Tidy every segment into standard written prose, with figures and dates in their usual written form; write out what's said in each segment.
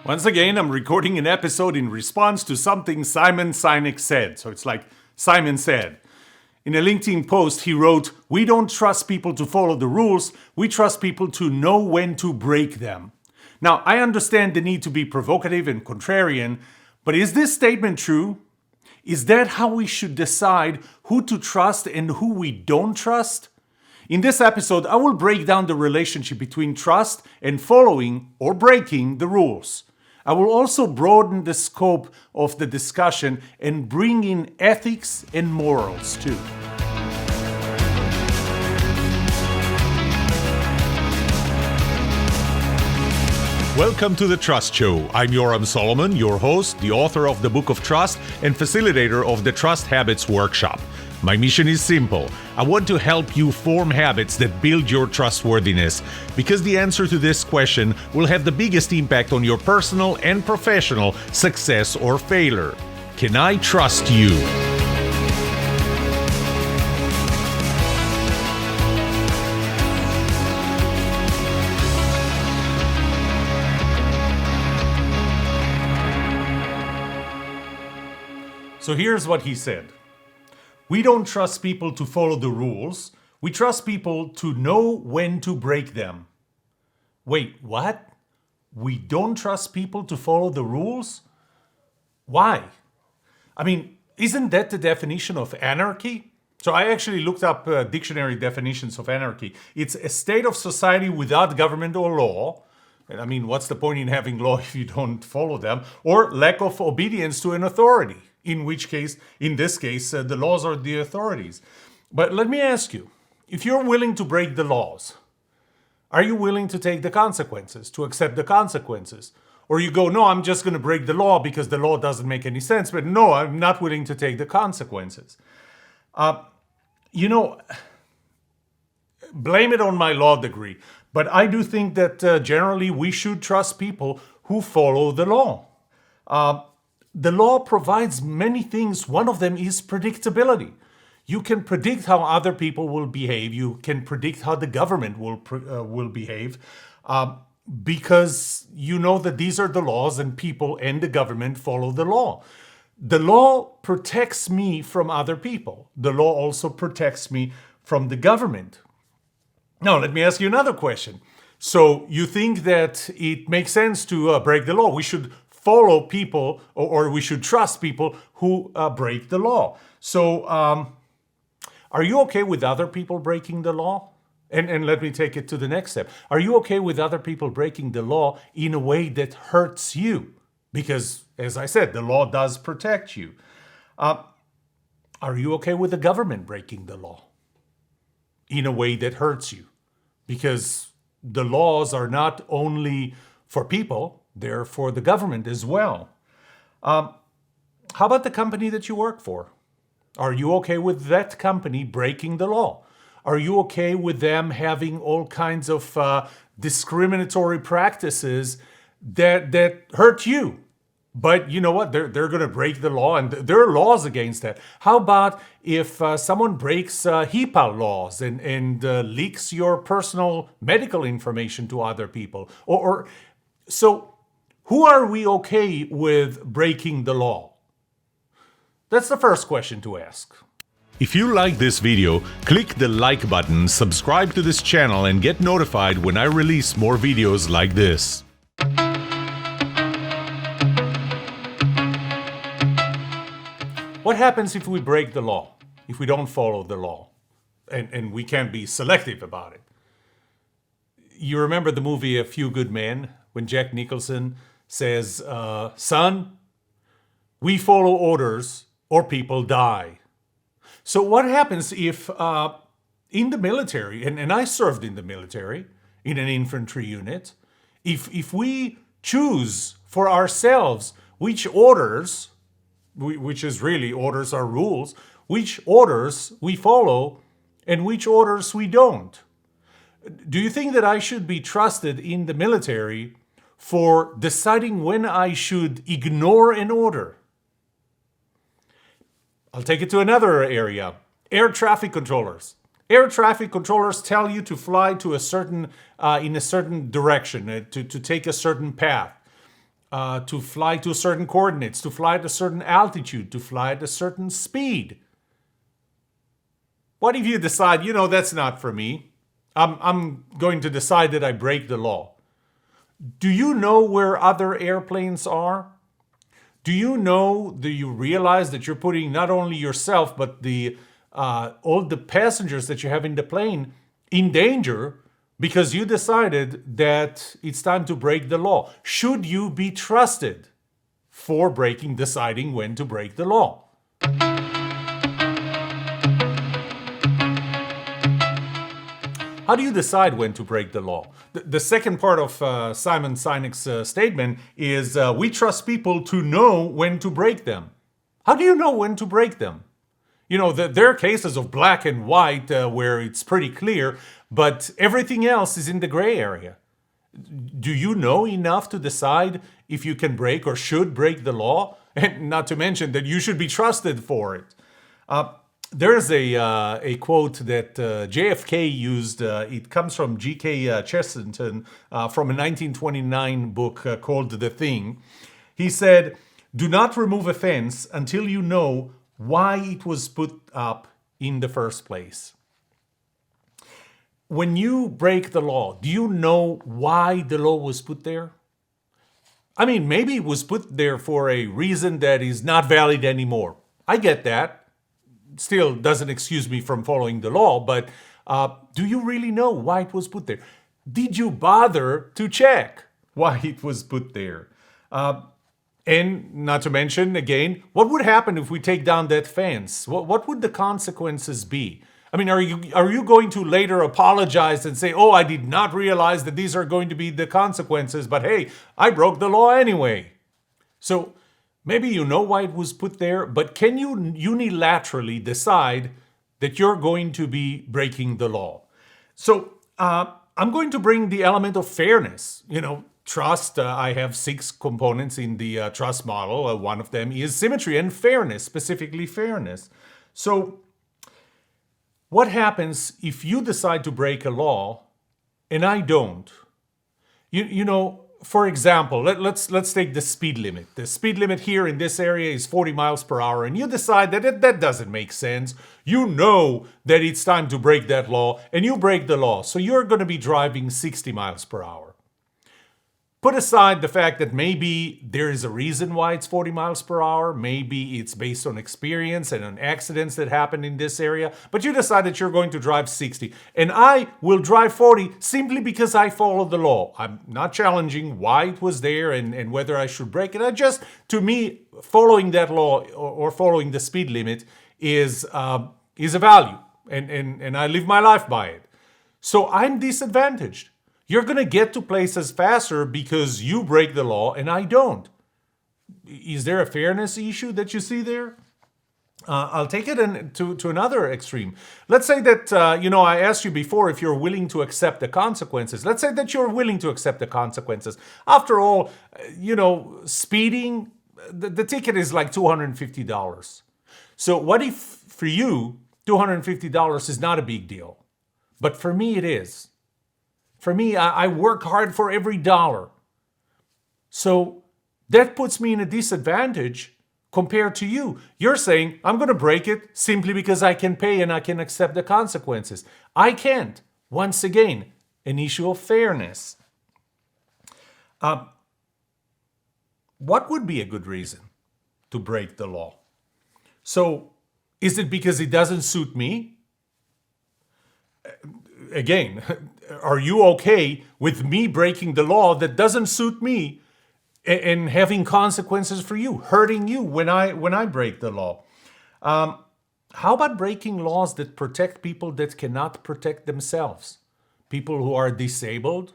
Once again, I'm recording an episode in response to something Simon Sinek said. So it's like Simon said. In a LinkedIn post, he wrote, "We don't trust people to follow the rules. We trust people to know when to break them." Now, I understand the need to be provocative and contrarian, but is this statement true? Is that how we should decide who to trust and who we don't trust? In this episode, I will break down the relationship between trust and following or breaking the rules. I will also broaden the scope of the discussion and bring in ethics and morals too. Welcome to The Trust Show. I'm Yoram Solomon, your host, the author of the Book of Trust, and facilitator of the Trust Habits Workshop. My mission is simple. I want to help you form habits that build your trustworthiness, because the answer to this question will have the biggest impact on your personal and professional success or failure. Can I trust you? So here's what he said. We don't trust people to follow the rules. We trust people to know when to break them. Wait, what? We don't trust people to follow the rules? Why? I mean, isn't that the definition of anarchy? So I actually looked up dictionary definitions of anarchy. It's a state of society without government or law. And I mean, what's the point in having law if you don't follow them? Or lack of obedience to an authority. In this case, the laws are the authorities. But let me ask you, if you're willing to break the laws, are you willing to take the consequences, to accept the consequences? Or you go, no, I'm just going to break the law because the law doesn't make any sense, but no, I'm not willing to take the consequences. Blame it on my law degree, but I do think that generally we should trust people who follow the law. The law provides many things. One of them is predictability. You can predict how other people will behave. You can predict how the government will behave because you know that these are the laws and people and the government follow the law. The law protects me from other people. The law also protects me from the government. Now, let me ask you another question. So you think that it makes sense to break the law? We should follow people or we should trust people who break the law. So are you okay with other people breaking the law? And let me take it to the next step. Are you okay with other people breaking the law in a way that hurts you? Because, as I said, the law does protect you. Are you okay with the government breaking the law in a way that hurts you? Because the laws are not only for people, they're for the government as well. How about the company that you work for? Are you okay with that company breaking the law? Are you okay with them having all kinds of discriminatory practices that hurt you? But you know what? They're going to break the law, and there are laws against that. How about if someone breaks HIPAA laws and leaks your personal medical information to other people? So who are we okay with breaking the law? That's the first question to ask. If you like this video, click the like button, subscribe to this channel, and get notified when I release more videos like this. What happens if we break the law? If we don't follow the law? And we can't be selective about it. You remember the movie A Few Good Men? When Jack Nicholson says, son, we follow orders or people die. So what happens if in the military, and I served in the military, in an infantry unit, if we choose for ourselves which orders, which is really orders are rules, which orders we follow and which orders we don't, do you think that I should be trusted in the military for deciding when I should ignore an order? I'll take it to another area. Air traffic controllers. Air traffic controllers tell you to fly to a certain in a certain direction, to take a certain path. to fly to certain coordinates, to fly at a certain altitude, to fly at a certain speed. What if you decide, that's not for me? I'm going to decide that I break the law. Do you know where other airplanes are? Do you realize that you're putting not only yourself, but all the passengers that you have in the plane in danger because you decided that it's time to break the law? Should you be trusted for deciding when to break the law? How do you decide when to break the law? The second part of Simon Sinek's statement is we trust people to know when to break them. How do you know when to break them? There are cases of black and white where it's pretty clear, but everything else is in the gray area. Do you know enough to decide if you can break or should break the law? And not to mention that you should be trusted for it. There's a quote that JFK used. It comes from G.K. Chesterton from a 1929 book called The Thing. He said, "Do not remove a fence until you know why it was put up in the first place." When you break the law, do you know why the law was put there? I mean, maybe it was put there for a reason that is not valid anymore. I get that. Still doesn't excuse me from following the law, but do you really know why it was put there? Did you bother to check why it was put there? And not to mention, again, what would happen if we take down that fence? What would the consequences be? I mean, are you going to later apologize and say, "Oh, I did not realize that these are going to be the consequences, but hey, I broke the law anyway"? So maybe you know why it was put there, but can you unilaterally decide that you're going to be breaking the law? So I'm going to bring the element of fairness. Trust, I have 6 components in the trust model. One of them is symmetry and fairness, specifically fairness. So what happens if you decide to break a law and I don't? For example, let's take the speed limit. The speed limit here in this area is 40 miles per hour, and you decide that that doesn't make sense. You know that it's time to break that law, and you break the law. So you're going to be driving 60 miles per hour. Put aside the fact that maybe there is a reason why it's 40 miles per hour. Maybe it's based on experience and on accidents that happened in this area. But you decide that you're going to drive 60. And I will drive 40 simply because I follow the law. I'm not challenging why it was there and whether I should break it. To me, following that law or following the speed limit is a value. And I live my life by it. So I'm disadvantaged. You're going to get to places faster because you break the law and I don't. Is there a fairness issue that you see there? I'll take it to another extreme. Let's say that, I asked you before if you're willing to accept the consequences. Let's say that you're willing to accept the consequences. After all, speeding, the ticket is like $250. So what if for you, $250 is not a big deal? But for me, it is. For me, I work hard for every dollar. So that puts me in a disadvantage compared to you. You're saying, I'm going to break it simply because I can pay and I can accept the consequences. I can't. Once again, an issue of fairness. What would be a good reason to break the law? So, is it because it doesn't suit me? Again, are you okay with me breaking the law that doesn't suit me and having consequences for you, hurting you when I break the law? How about breaking laws that protect people that cannot protect themselves? People who are disabled,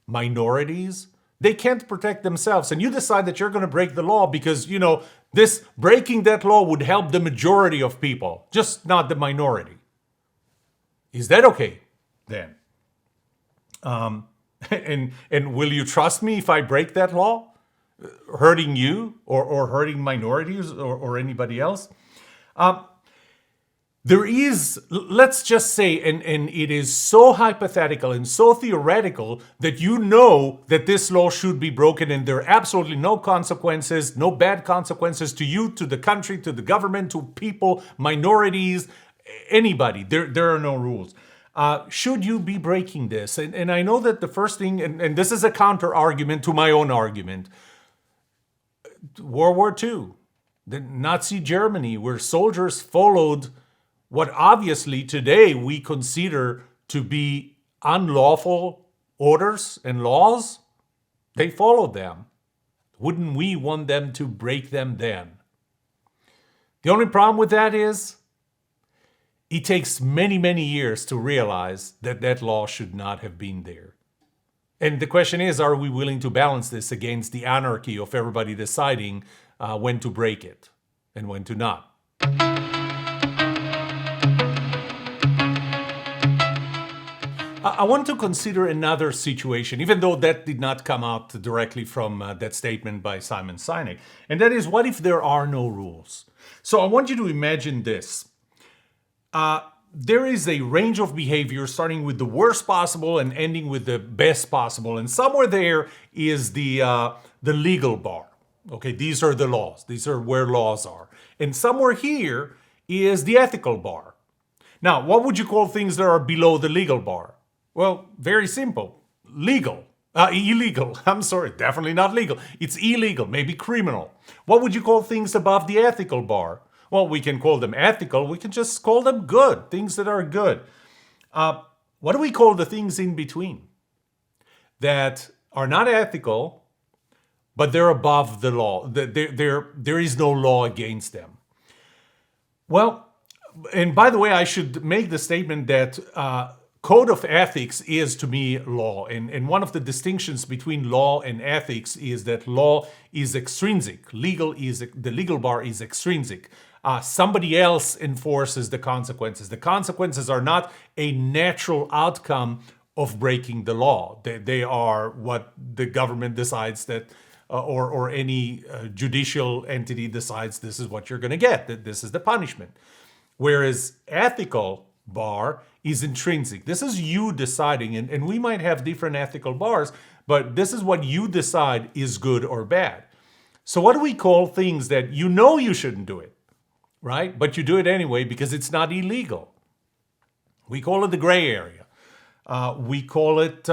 minorities, they can't protect themselves. And you decide that you're going to break the law because, this breaking that law would help the majority of people, just not the minority. Is that okay then? And will you trust me if I break that law? Hurting you or hurting minorities or anybody else? There is, let's just say, and it is so hypothetical and so theoretical that you know that this law should be broken and there are absolutely no consequences, no bad consequences to you, to the country, to the government, to people, minorities, anybody. There are no rules. Should you be breaking this? And I know that the first thing, and this is a counter argument to my own argument, World War II, the Nazi Germany, where soldiers followed what obviously today we consider to be unlawful orders and laws, they followed them. Wouldn't we want them to break them then? The only problem with that is it takes many, many years to realize that that law should not have been there. And the question is, are we willing to balance this against the anarchy of everybody deciding when to break it and when to not? I want to consider another situation, even though that did not come out directly from that statement by Simon Sinek. And that is, what if there are no rules? So I want you to imagine this. There is a range of behavior starting with the worst possible and ending with the best possible. And somewhere there is the legal bar. Okay, these are the laws. These are where laws are. And somewhere here is the ethical bar. Now, what would you call things that are below the legal bar? Well, very simple. Illegal. I'm sorry, definitely not legal. It's illegal, maybe criminal. What would you call things above the ethical bar? Well, we can call them ethical. We can just call them good, things that are good. What do we call the things in between that are not ethical, but they're above the law? There is no law against them. Well, and by the way, I should make the statement that code of ethics is, to me, law. And one of the distinctions between law and ethics is that law is extrinsic. The legal bar is extrinsic. Somebody else enforces the consequences. The consequences are not a natural outcome of breaking the law. They are what the government decides that, or any judicial entity decides this is what you're going to get, that this is the punishment. Whereas ethical bar is intrinsic. This is you deciding, and we might have different ethical bars, but this is what you decide is good or bad. So what do we call things that you know you shouldn't do it, right? But you do it anyway because it's not illegal. We call it the gray area. We call it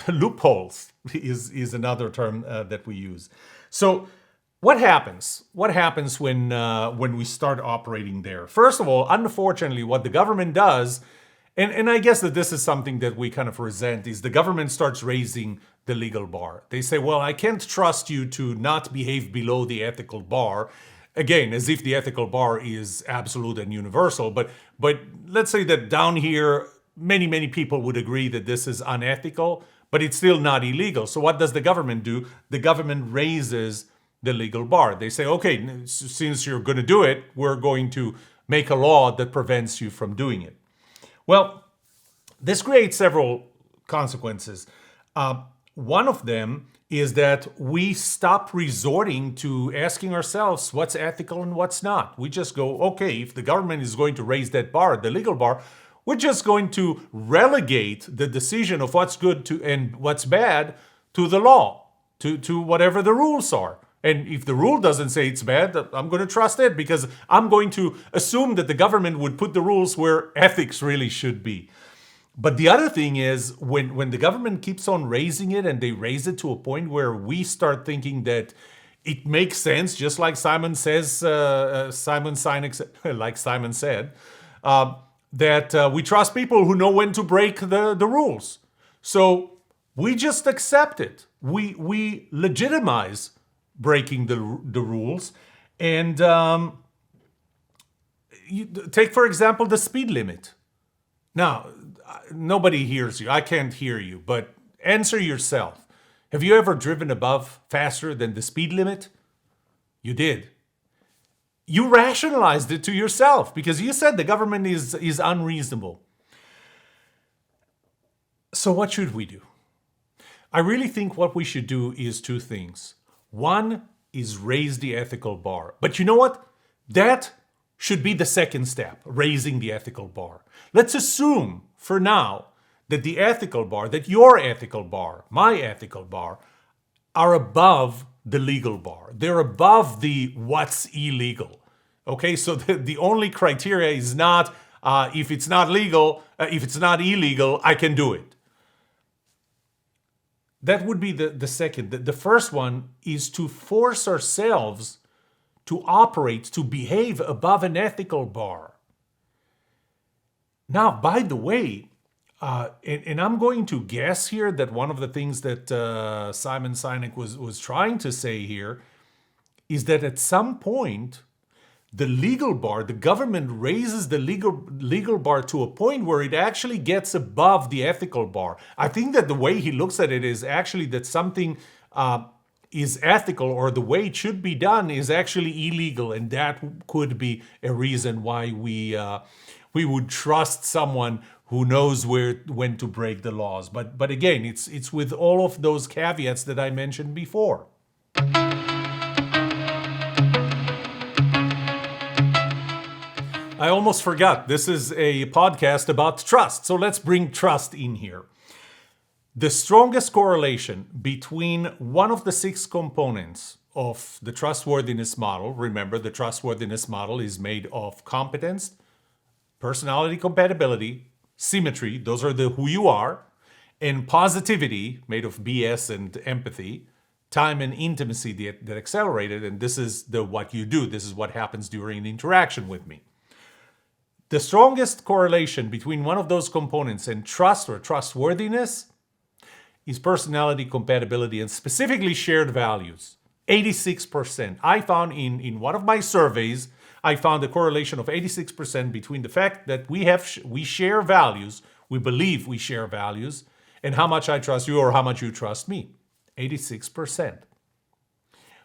loopholes is another term that we use. So what happens? What happens when we start operating there? First of all, unfortunately, what the government does, and I guess that this is something that we kind of resent, is the government starts raising the legal bar. They say, well, I can't trust you to not behave below the ethical bar. Again, as if the ethical bar is absolute and universal. But let's say that down here, many people would agree that this is unethical, but it's still not illegal. So what does the government do? The government raises the legal bar. They say, okay, since you're going to do it, we're going to make a law that prevents you from doing it. Well, this creates several consequences. One of them is that we stop resorting to asking ourselves what's ethical and what's not. We just go, okay, if the government is going to raise that bar, the legal bar, we're just going to relegate the decision of what's good and what's bad to the law, to whatever the rules are. And if the rule doesn't say it's bad, I'm going to trust it because I'm going to assume that the government would put the rules where ethics really should be. But the other thing is when the government keeps on raising it and they raise it to a point where we start thinking that it makes sense, just like Simon says, Simon Sinek, like Simon said, that we trust people who know when to break the rules. So we just accept it. We legitimize breaking the rules. And you take, for example, the speed limit. Now, nobody hears you. I can't hear you, but answer yourself. Have you ever driven above faster than the speed limit? You did. You rationalized it to yourself because you said the government is unreasonable. So what should we do? I really think what we should do is two things. One is raise the ethical bar. But you know what? That should be the second step, raising the ethical bar. Let's assume for now that the ethical bar, that your ethical bar, my ethical bar, are above the legal bar. They're above the what's illegal. Okay, so the only criteria is not if it's not legal, if it's not illegal, I can do it. That would be the second. The first one is to force ourselves to operate, to behave above an ethical bar. Now, by the way, and I'm going to guess here that one of the things that Simon Sinek was trying to say here is that at some point, the legal bar, the government raises the legal bar to a point where it actually gets above the ethical bar. I think that the way he looks at it is actually that something is ethical, or the way it should be done is actually illegal, and that could be a reason why we would trust someone who knows when to break the laws. But again, it's with all of those caveats that I mentioned before. I almost forgot. This is a podcast about trust, so let's bring trust in here. The strongest correlation between one of the 6 components of the trustworthiness model, remember the trustworthiness model is made of competence, personality compatibility, symmetry, those are the who you are, and positivity, made of BS and empathy, time and intimacy that accelerated, and this is the what you do, this is what happens during an interaction with me. The strongest correlation between one of those components and trust or trustworthiness is personality compatibility, and specifically shared values. 86%. I found in one of my surveys, I found a correlation of 86% between the fact that we share values, we believe we share values, and how much I trust you or how much you trust me. 86%.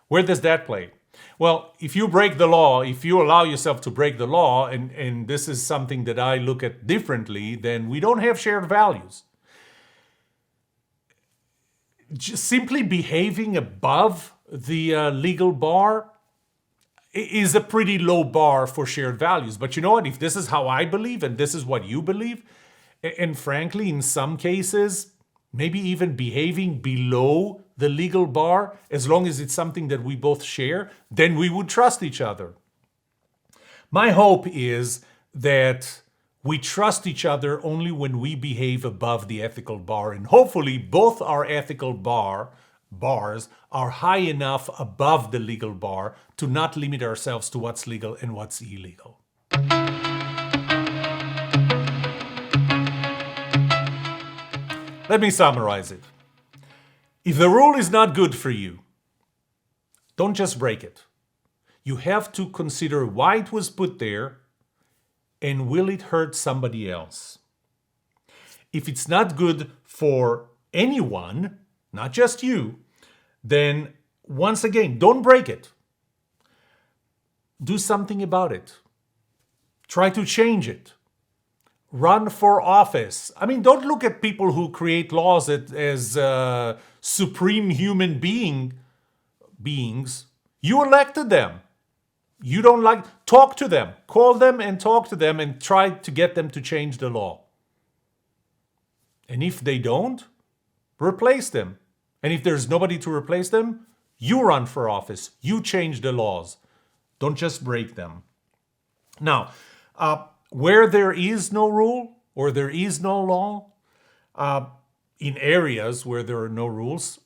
Where does that play? Well, if you break the law, if you allow yourself to break the law, and this is something that I look at differently, then we don't have shared values. Just simply behaving above the legal bar is a pretty low bar for shared values. But you know what? If this is how I believe and this is what you believe, and frankly, in some cases, maybe even behaving below the legal bar, as long as it's something that we both share, then we would trust each other. My hope is that we trust each other only when we behave above the ethical bar, and hopefully both our ethical bars are high enough above the legal bar to not limit ourselves to what's legal and what's illegal. Let me summarize it. If the rule is not good for you, don't just break it. You have to consider why it was put there and will it hurt somebody else. If it's not good for anyone, not just you, then once again, don't break it. Do something about it. Try to change it. Run for office. I mean, don't look at people who create laws as supreme human beings. You elected them. You don't talk to them. Call them and talk to them and try to get them to change the law. And if they don't, replace them. And if there's nobody to replace them, you run for office. You change the laws. Don't just break them. Now, where there is no rule or there is no law, in areas where there are no rules,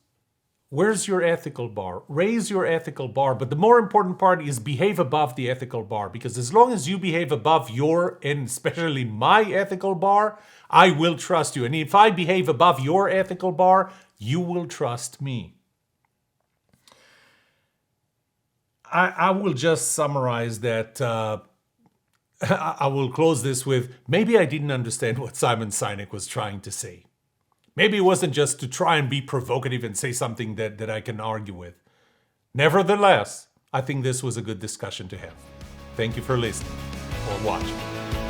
where's your ethical bar? Raise your ethical bar. But the more important part is behave above the ethical bar. Because as long as you behave above your, and especially my ethical bar, I will trust you. And if I behave above your ethical bar, you will trust me. I will just summarize that. I will close this with, maybe I didn't understand what Simon Sinek was trying to say. Maybe it wasn't just to try and be provocative and say something that I can argue with. Nevertheless, I think this was a good discussion to have. Thank you for listening or watching.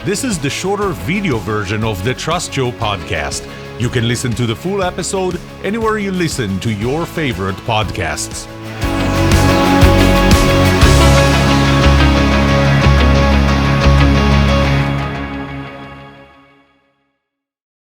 This is the shorter video version of the Trust Joe podcast. You can listen to the full episode anywhere you listen to your favorite podcasts.